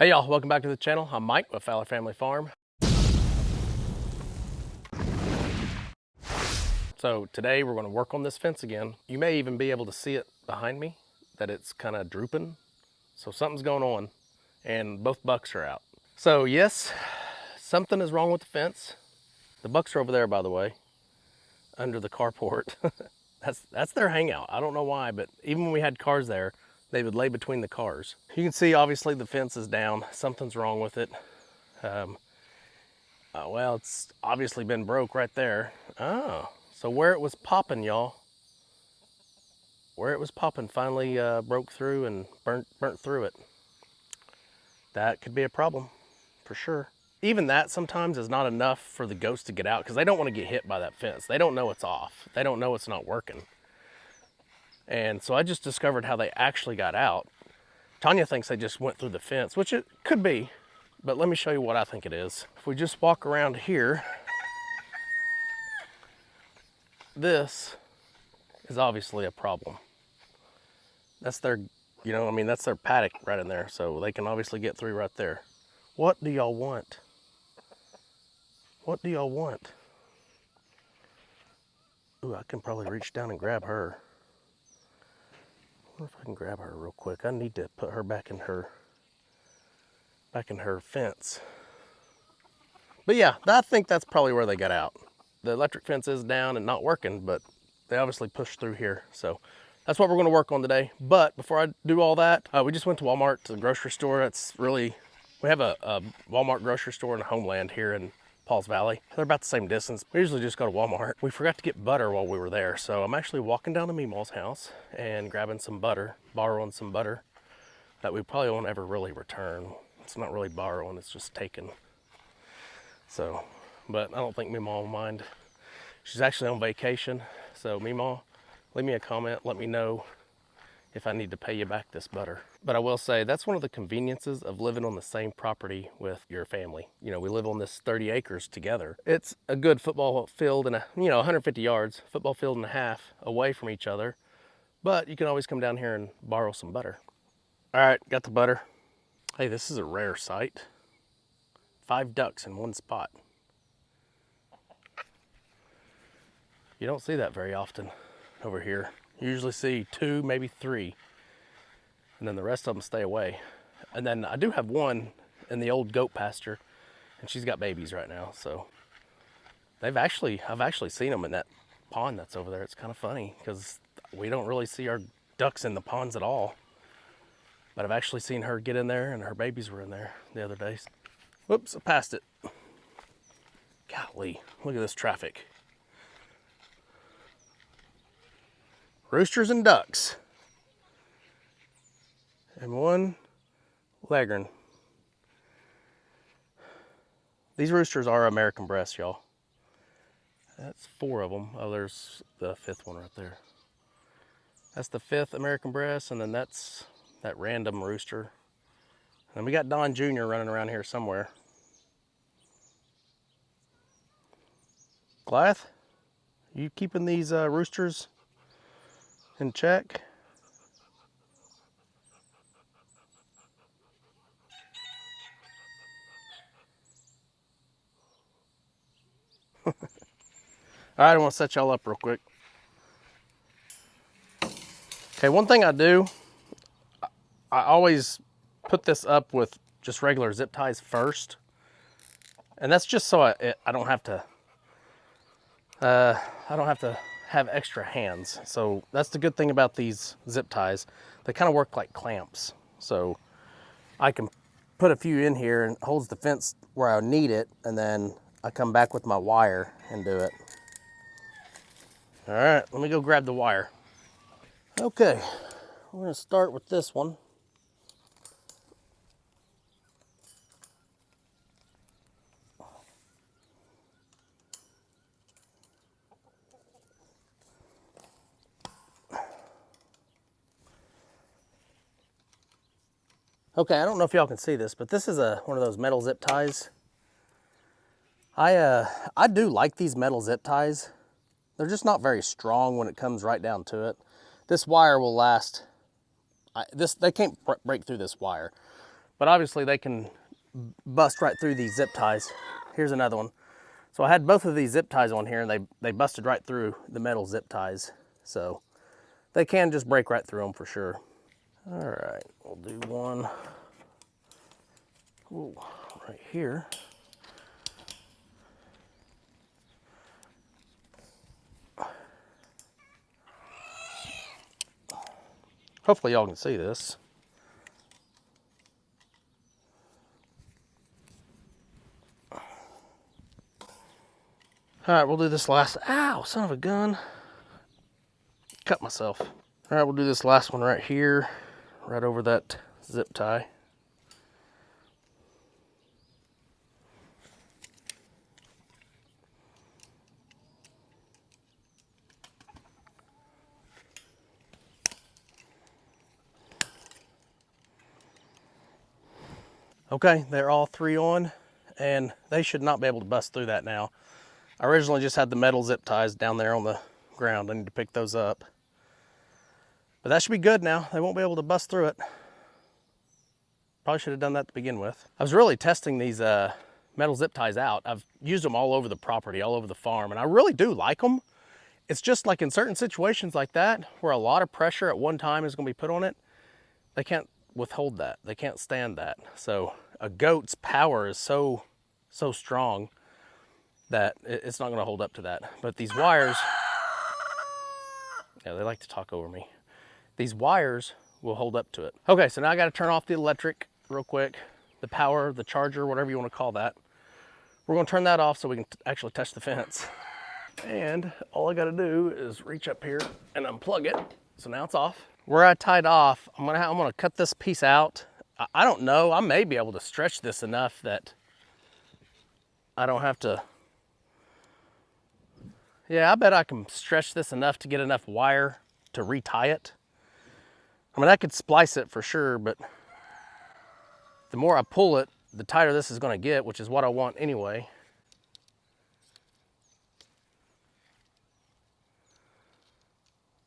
Hey y'all, welcome back to the channel. I'm Mike with Fowler Family Farm. So today we're going to work on this fence again. You may even be able to see it behind me, that it's kind of drooping. So something's going on and both bucks are out. So yes, something is wrong with the fence. The bucks are over there, by the way, under the carport. That's their hangout. I don't know why, but even when we had cars there, they would lay between the cars. You can see obviously the fence is down. Something's wrong with it. Well, it's obviously been broke right there. Oh, so where it was popping, y'all, where it was popping finally broke through and burnt through it. That could be a problem for sure. Even that sometimes is not enough for the ghost to get out because they don't want to get hit by that fence. They don't know it's off. They don't know it's not working. And so I just discovered how they actually got out. Tanya thinks they just went through the fence, which it could be, but let me show you what I think it is. If we just walk around here, this is obviously a problem. That's their, that's their paddock right in there, so they can obviously get through right there. What do y'all want? What do y'all want? Ooh, I can probably reach down and grab her. I wonder if I can grab her real quick. I need to put her back in her fence. But yeah, I think that's probably where they got out. The electric fence is down and not working, but they obviously pushed through here. So that's what we're gonna work on today. But before I do all that, we just went to Walmart, to the grocery store. We have a Walmart grocery store in Homeland here in Pauls Valley. They're about the same distance. We usually just go to Walmart. We forgot to get butter while we were there. So I'm actually walking down to Meemaw's house and grabbing some butter, borrowing some butter that we probably won't ever really return. It's not really borrowing, it's just taken. So, but I don't think Meemaw will mind. She's actually on vacation. So Meemaw, leave me a comment, let me know if I need to pay you back this butter. But I will say that's one of the conveniences of living on the same property with your family. You know, we live on this 30 acres together. It's a good football field and 150 yards, football field and a half away from each other. But you can always come down here and borrow some butter. All right, got the butter. Hey, this is a rare sight. 5 ducks in one spot. You don't see that very often over here. You usually see 2, maybe 3, and then the rest of them stay away. And then I do have one in the old goat pasture, and she's got babies right now. So I've actually seen them in that pond that's over there. It's kind of funny because we don't really see our ducks in the ponds at all. But I've actually seen her get in there, and her babies were in there the other day. Whoops, I passed it. Golly, look at this traffic. Roosters and ducks. And one leghorn. These roosters are American breasts, y'all. That's 4 of them. Oh, there's the 5th one right there. That's the 5th American breast, and then that's that random rooster. And we got Don Jr. running around here somewhere. Goliath, you keeping these roosters in check? All right, I want to set y'all up real quick. Okay, one thing I do, I always put this up with just regular zip ties first. And that's just so I don't have to, have extra hands. So that's the good thing about these zip ties. They kind of work like clamps. So I can put a few in here and holds the fence where I need it, and then I come back with my wire and do it. All right, let me go grab the wire. Okay, we're gonna start with this one. Okay, I don't know if y'all can see this, but this is one of those metal zip ties. I do like these metal zip ties. They're just not very strong when it comes right down to it. This wire will last. They can't break through this wire. but obviously they can bust right through these zip ties. Here's another one. So I had both of these zip ties on here and they busted right through the metal zip ties. So they can just break right through them for sure. All right, we'll do one right here. Hopefully y'all can see this. All right, we'll do this last, ow, son of a gun. Cut myself. All right, we'll do this last one right here, right over that zip tie. Okay, they're all three on, and they should not be able to bust through that now. I originally just had the metal zip ties down there on the ground. I need to pick those up. But that should be good now. They won't be able to bust through it. Probably should have done that to begin with. I was really testing these metal zip ties out. I've used them all over the property, all over the farm, and I really do like them. It's just like in certain situations like that, where a lot of pressure at one time is gonna be put on it, they can't withhold that. They can't stand that. So a goat's power is so strong that it's not going to hold up to that. But these wires, yeah, they like to talk over me. These wires will hold up to it. Okay, so now I got to turn off the electric real quick, the power, the charger, whatever you want to call that. We're going to turn that off so we can actually touch the fence. And all I got to do is reach up here and unplug it. So now it's off. Where I tied off, I'm gonna cut this piece out. I don't know, I may be able to stretch this enough that I don't have to. Yeah, I bet I can stretch this enough to get enough wire to retie it. I mean, I could splice it for sure, but the more I pull it, the tighter this is gonna get, which is what I want anyway.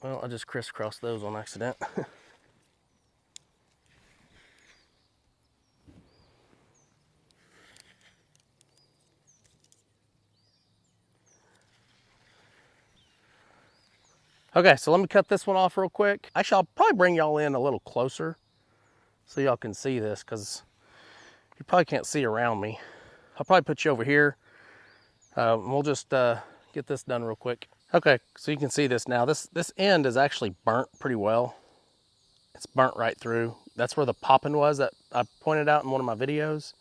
Well, I just crisscrossed those on accident. Okay, so let me cut this one off real quick. Actually, I'll probably bring y'all in a little closer so y'all can see this, because you probably can't see around me. I'll probably put you over here. We'll just get this done real quick. Okay, so you can see this now. This end is actually burnt pretty well. It's burnt right through. That's where the popping was that I pointed out in one of my videos.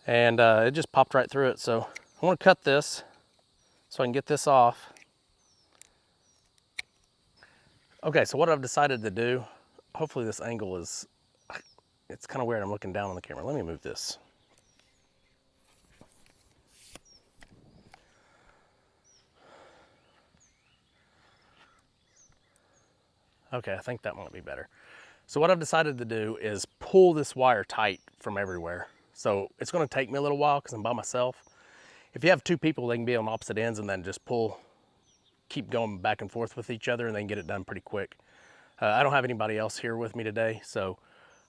And it just popped right through it. So I want to cut this so I can get this off. Okay, so what I've decided to do, hopefully this angle is, it's kind of weird. I'm looking down on the camera. Let me move this. Okay, I think that might be better. So what I've decided to do is pull this wire tight from everywhere. So it's gonna take me a little while because I'm by myself. If you have two people, they can be on opposite ends and then just pull, keep going back and forth with each other, and they can get it done pretty quick. I don't have anybody else here with me today, so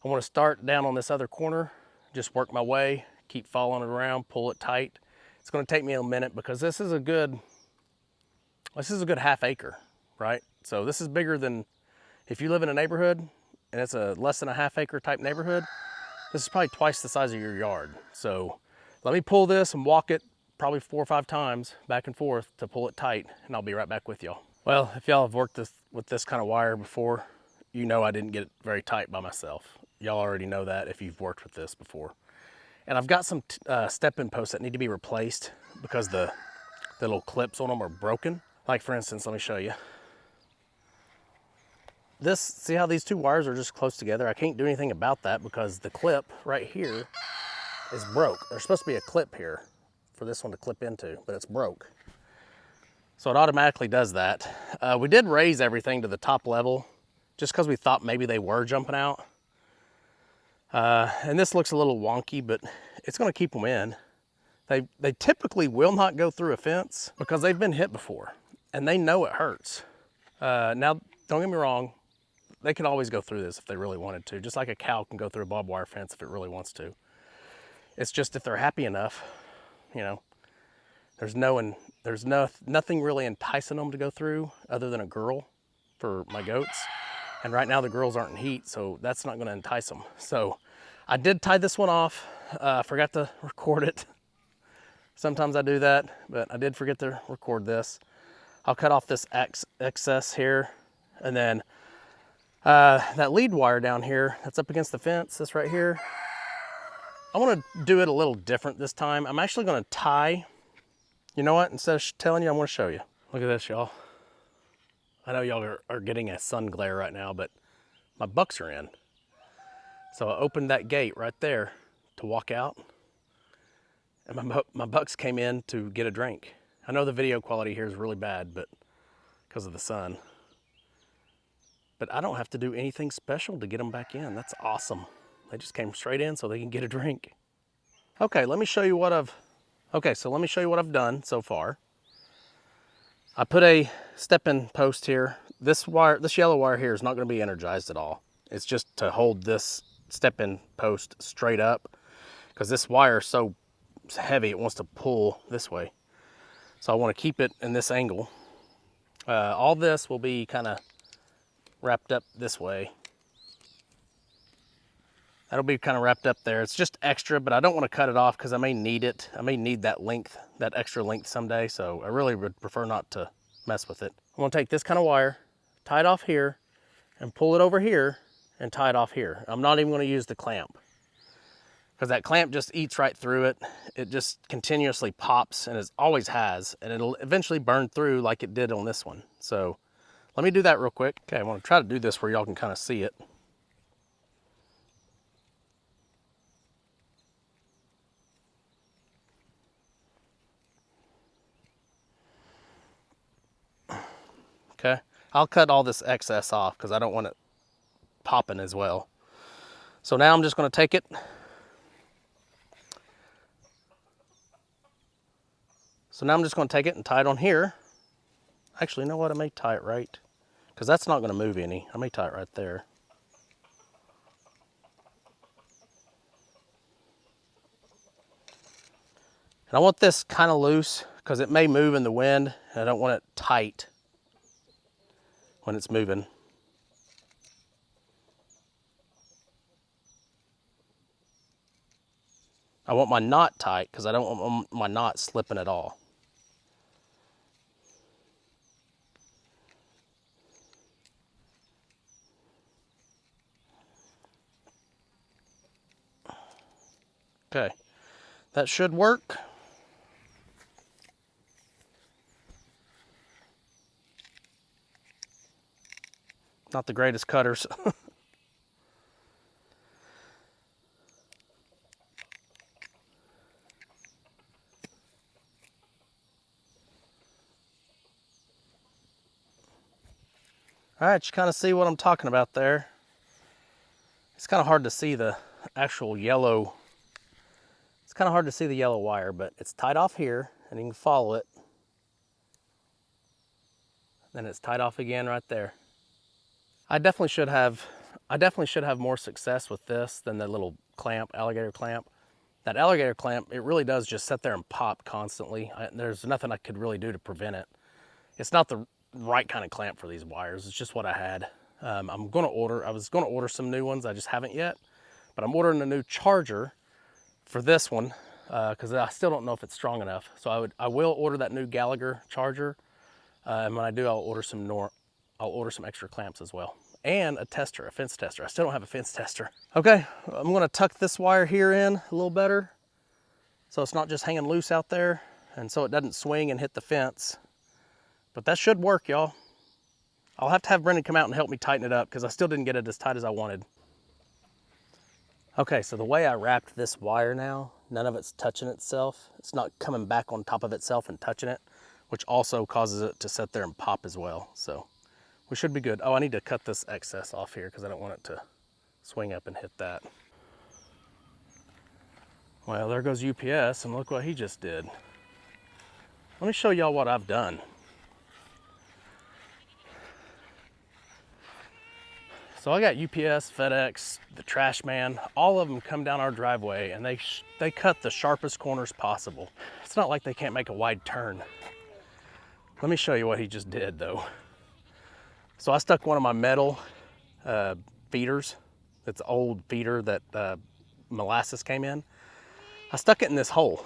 I wanna start down on this other corner, just work my way, keep following it around, pull it tight. It's gonna take me a minute because this is a good half acre, right? So this is bigger than, if you live in a neighborhood and it's a less than a half acre type neighborhood, this is probably twice the size of your yard. So let me pull this and walk it probably 4 or 5 times back and forth to pull it tight, and I'll be right back with y'all. Well, if y'all have worked with this kind of wire before, you know I didn't get it very tight by myself. Y'all already know that if you've worked with this before. And I've got some step-in posts that need to be replaced because the little clips on them are broken. Like for instance, let me show you. This, see how these two wires are just close together? I can't do anything about that because the clip right here is broke. There's supposed to be a clip here for this one to clip into, but it's broke. So it automatically does that. We did raise everything to the top level just because we thought maybe they were jumping out. And this looks a little wonky, but it's gonna keep them in. They typically will not go through a fence because they've been hit before and they know it hurts. Now, don't get me wrong, they could always go through this if they really wanted to, just like a cow can go through a barbed wire fence if it really wants to. It's just if they're happy enough, you know, there's nothing really enticing them to go through other than a girl for my goats. And right now the girls aren't in heat, so that's not gonna entice them. So I did tie this one off. I forgot to record it. Sometimes I do that, but I did forget to record this. I'll cut off this excess here, and then that lead wire down here that's up against the fence, this right here, I want to do it a little different this time. I'm actually going to tie, you know what, instead of telling you, I'm going to show you. Look at this, y'all. I know y'all are getting a sun glare right now, but my bucks are in. So I opened that gate right there to walk out, and my bucks came in to get a drink. I know the video quality here is really bad, but because of the sun. But I don't have to do anything special to get them back in. That's awesome. They just came straight in so they can get a drink. Okay, let me show you what I've done so far. I put a step-in post here. This yellow wire here is not going to be energized at all. It's just to hold this step-in post straight up, because this wire is so heavy it wants to pull this way. So I want to keep it in this angle. All this will be kind of wrapped up this way. That'll be kind of wrapped up there. It's just extra, but I don't want to cut it off because I may need it. I may need that length, that extra length someday, so I really would prefer not to mess with it. I'm going to take this kind of wire, tie it off here, and pull it over here and tie it off here. I'm not even going to use the clamp, because that clamp just eats right through it. It just continuously pops, and it always has, and it'll eventually burn through like it did on this one. So let me do that real quick. Okay, I want to try to do this where y'all can kind of see it. Okay, I'll cut all this excess off because I don't want it popping as well. So now I'm just going to take it. And tie it on here. Actually, you know what? I may tie it right, because that's not going to move any. I may tie it right there. And I want this kind of loose because it may move in the wind, and I don't want it tight when it's moving. I want my knot tight because I don't want my knot slipping at all. Okay, that should work. Not the greatest cutters. All right, you kind of see what I'm talking about there. It's kind of hard to see the actual yellow. It's kind of hard to see the yellow wire, but it's tied off here, and you can follow it. Then it's tied off again right there. I definitely should have more success with this than the little clamp, alligator clamp. That alligator clamp, it really does just sit there and pop constantly. There's nothing I could really do to prevent it. It's not the right kind of clamp for these wires. It's just what I had. I was going to order some new ones. I just haven't yet, but I'm ordering a new charger for this one because I still don't know if it's strong enough. So I will order that new Gallagher charger, and when I do, I'll order some extra clamps as well, and a fence tester. I still don't have a fence tester. Okay, I'm going to tuck this wire here in a little better, so it's not just hanging loose out there, and so it doesn't swing and hit the fence. But that should work, y'all. I'll have to have Brendan come out and help me tighten it up because I still didn't get it as tight as I wanted. Okay, so the way I wrapped this wire now, none of it's touching itself. It's not coming back on top of itself and touching it, which also causes it to sit there and pop as well. So we should be good. Oh, I need to cut this excess off here because I don't want it to swing up and hit that. Well, there goes UPS, and look what he just did. Let me show y'all what I've done. So I got UPS, FedEx, the trash man, all of them come down our driveway, and they cut the sharpest corners possible. It's not like they can't make a wide turn. Let me show you what he just did though. So I stuck one of my metal feeders. It's an old feeder that molasses came in. I stuck it in this hole.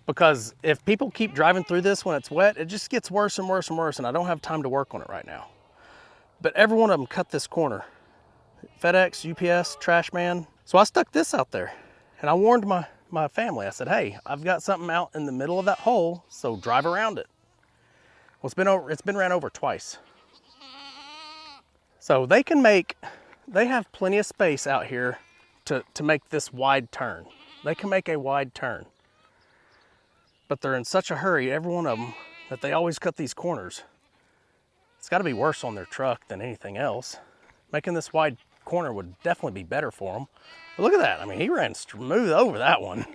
Because if people keep driving through this when it's wet, it just gets worse and worse and worse, and I don't have time to work on it right now. But every one of them cut this corner. FedEx, UPS, trash man. So I stuck this out there, and I warned my family. I said, hey, I've got something out in the middle of that hole, so drive around it. Well, it's been ran over twice. So they have plenty of space out here to make this wide turn. They can make a wide turn. But they're in such a hurry, every one of them, that they always cut these corners. It's got to be worse on their truck than anything else. Making this wide corner would definitely be better for them. But look at that. I mean, he ran smooth over that one.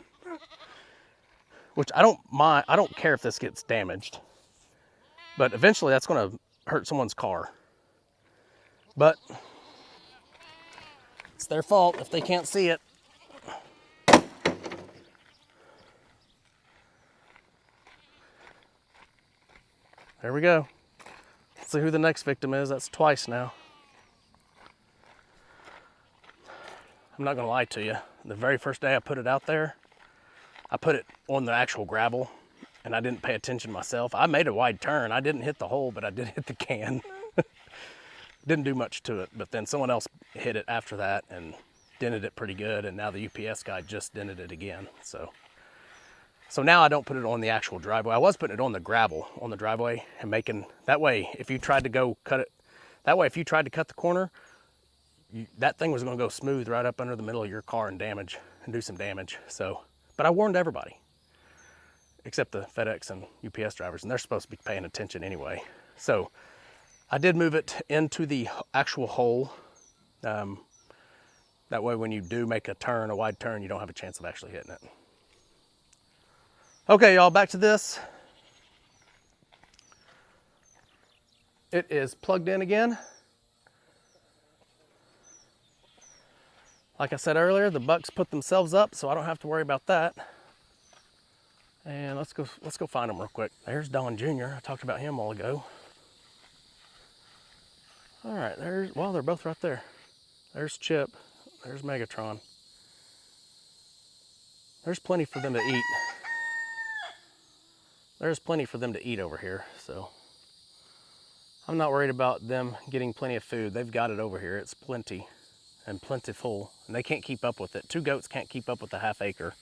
Which I don't mind. I don't care if this gets damaged. But eventually that's going to hurt someone's car. But it's their fault if they can't see it. There we go. Let's see who the next victim is. That's twice now. I'm not gonna lie to you. The very first day I put it out there, I put it on the actual gravel and I didn't pay attention myself. I made a wide turn. I didn't hit the hole, but I did hit the can. Didn't do much to it, but then someone else hit it after that and dented it pretty good, and now the UPS guy just dented it again. So now I don't put it on the actual driveway. I was putting it on the gravel on the driveway and making, that way if you tried to go cut it, that way if you tried to cut the corner, that thing was gonna go smooth right up under the middle of your car and do some damage. So, but I warned everybody, except the FedEx and UPS drivers, and they're supposed to be paying attention anyway. So I did move it into the actual hole. That way when you do make a wide turn, you don't have a chance of actually hitting it. Okay, y'all, back to this. It is plugged in again. Like I said earlier, the bucks put themselves up, so I don't have to worry about that. And let's go find them real quick. There's Don Jr. I talked about him a while ago. All right, well, they're both right there. There's Chip, there's Megatron. There's plenty for them to eat. There's plenty for them to eat over here, so I'm not worried about them getting plenty of food. They've got it over here. It's plenty and plentiful, and they can't keep up with it. 2 goats can't keep up with a ½ acre.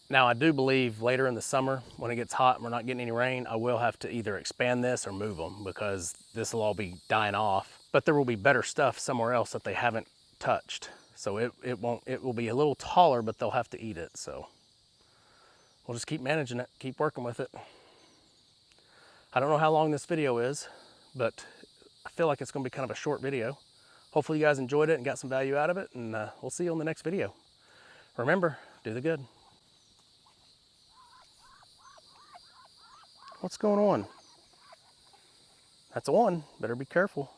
Now, I do believe later in the summer, when it gets hot and we're not getting any rain, I will have to either expand this or move them, because this will all be dying off. But there will be better stuff somewhere else that they haven't touched. So it will be a little taller, but they'll have to eat it, so. We'll just keep managing it, keep working with it. I don't know how long this video is, but I feel like it's gonna be kind of a short video. Hopefully you guys enjoyed it and got some value out of it, and we'll see you on the next video. Remember, do the good. What's going on? That's a 1, better be careful.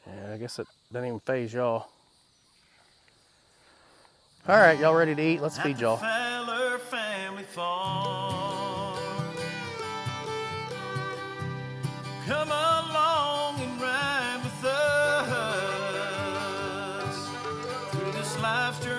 Yeah, I guess it doesn't even faze y'all. All right, y'all ready to eat? Let's feed y'all. Fowler family farm. Come along and ride with us through this life's journey.